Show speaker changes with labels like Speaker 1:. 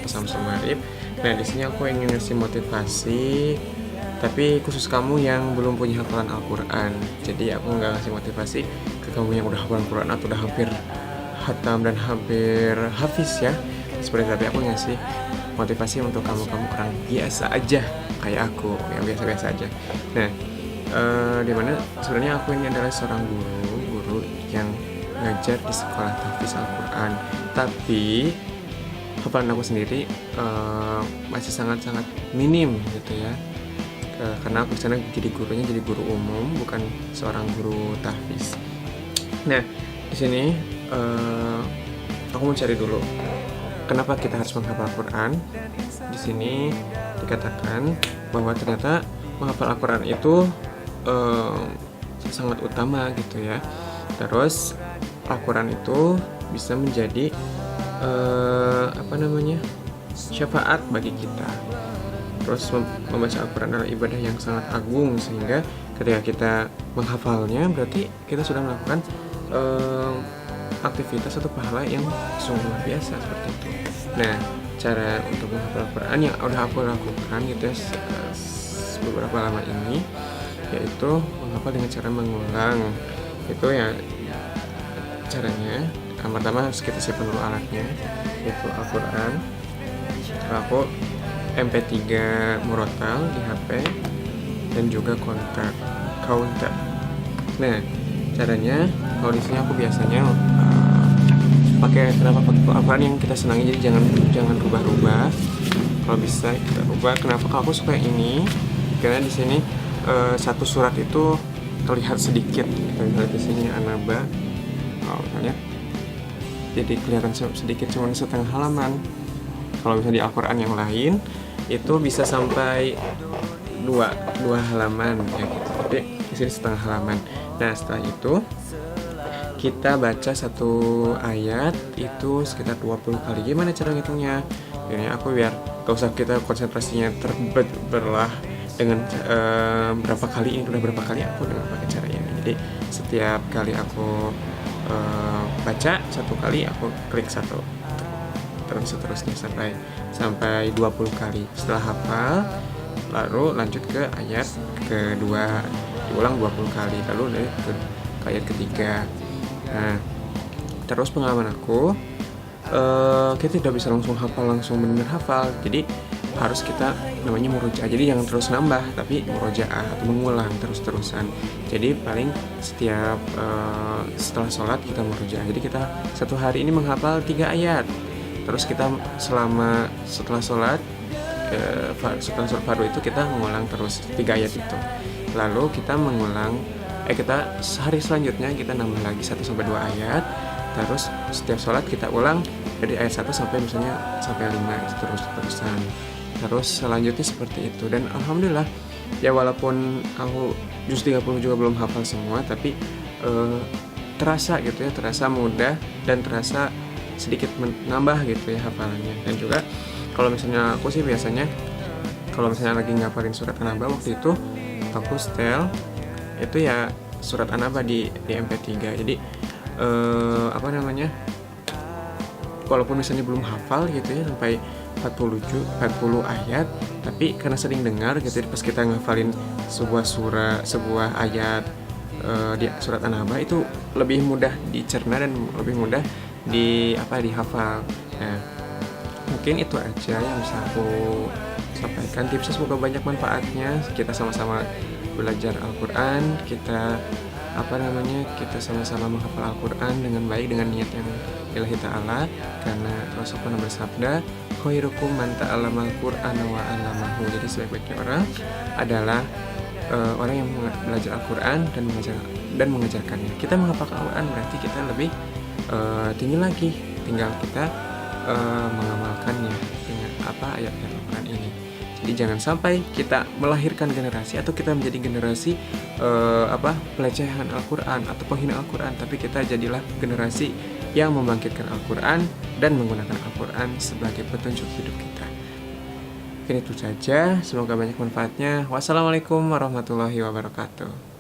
Speaker 1: Samsul Marib. Nah, di sini aku ingin ngasih motivasi, tapi khusus kamu yang belum punya hafalan Al-Quran. Jadi aku nggak ngasih motivasi ke kamu yang udah hafalan Al-Quran atau udah hampir hatam dan hampir hafiz ya. Seperti tapi aku ngasih motivasi untuk kamu-kamu orang biasa aja kayak aku, yang biasa-biasa aja. Nah, dimana sebenarnya aku ini adalah seorang guru yang ngajar di sekolah tahfiz Al-Quran, tapi hafalan aku sendiri masih sangat-sangat minim gitu ya. Karena aku sana jadi gurunya jadi guru umum, bukan seorang guru tahfiz. Nah, di sini aku mau cari dulu kenapa kita harus menghafal Al-Quran. Di sini dikatakan bahwa ternyata menghafal Al-Quran itu sangat utama gitu ya. Terus Al-Quran itu bisa menjadi syafaat bagi kita. Terus membaca Al-Quran adalah ibadah yang sangat agung, sehingga ketika kita menghafalnya berarti kita sudah melakukan aktivitas atau pahala yang sungguh luar biasa seperti itu. Nah, cara untuk menghafal Al-Quran yang udah aku lakukan gitu ya beberapa lama ini, yaitu menghafal dengan cara mengulang. Itu ya caranya, pertama harus kita siapkan dulu alatnya, yaitu Al-Quran. Aku MP3 murotal di HP dan juga counter. Nah, caranya kalau di sini aku biasanya pakai Al-Quran yang kita senangi, jadi jangan rubah-rubah. Kalau bisa kita rubah. Kenapa kalau aku suka ini? Karena di sini satu surat itu terlihat sedikit. Kita lihat di sini An-Naba, misalnya, jadi kelihatan sedikit, cuma setengah halaman. Kalau misalnya di Al-Quran yang lain itu bisa sampai dua halaman ya gitu. Tapi di sini setengah halaman. Nah, setelah itu kita baca satu ayat itu sekitar 20 kali. Gimana cara ngitungnya? Ini aku biar gak usah kita konsentrasinya terbelah dengan berapa kali ini udah berapa kali aku dengan pakai cara ini. Jadi setiap kali aku baca satu kali aku klik satu, terus seterusnya sampai 20 kali. Setelah hafal, lalu lanjut ke ayat kedua, diulang 20 kali, lalu ke ayat ketiga. Nah, terus pengalaman aku, kita tidak bisa langsung hafal, langsung benar hafal. Jadi harus kita namanya murojaah. Jadi jangan terus nambah, tapi murojaah atau mengulang terus-terusan. Jadi paling setiap setelah sholat kita murojaah. Jadi kita satu hari ini menghafal 3 ayat. Terus kita setelah sholat fardu itu kita mengulang terus 3 ayat itu. Lalu kita mengulang kita sehari selanjutnya kita nambah lagi 1-2 ayat. Terus setiap sholat kita ulang dari ayat 1 sampai misalnya sampai 5 terus-terusan. Terus selanjutnya seperti itu. Dan alhamdulillah ya, walaupun aku juz 30 juga belum hafal semua, tapi terasa gitu ya, terasa mudah dan terasa sedikit menambah gitu ya hafalannya. Dan juga kalau misalnya aku sih biasanya kalau misalnya lagi ngapalin surat An-Naba, waktu itu aku setel itu ya surat An-Naba di MP3. Jadi walaupun misalnya belum hafal gitu ya sampai 40 ayat, tapi karena sering dengar gitu pas kita ngafalin sebuah ayat di surat An-Naba itu lebih mudah dicerna dan lebih mudah dihafal. Nah, mungkin itu aja yang bisa aku sampaikan tipsnya. Semoga banyak manfaatnya. Kita sama-sama belajar Al-Quran, kita sama-sama menghafal Al-Quran dengan baik, dengan niat yang lillahi ta'ala. Karena Rasulullah bersabda, khairukum man ta'allamal Qur'ana wa 'allamahu. Jadi sebaik-baiknya orang adalah orang yang belajar Al-Quran dan mengajarkannya. Kita menghafal Al-Quran berarti kita lebih tinggi lagi, tinggal kita mengamalkannya dengan ayat Al-Quran ini. Jadi jangan sampai kita melahirkan generasi atau kita menjadi generasi pelecehan Al-Quran atau penghina Al-Quran, tapi kita jadilah generasi yang membangkitkan Al-Quran dan menggunakan Al-Quran sebagai petunjuk hidup kita. Mungkin itu saja, semoga banyak manfaatnya. Wassalamualaikum warahmatullahi wabarakatuh.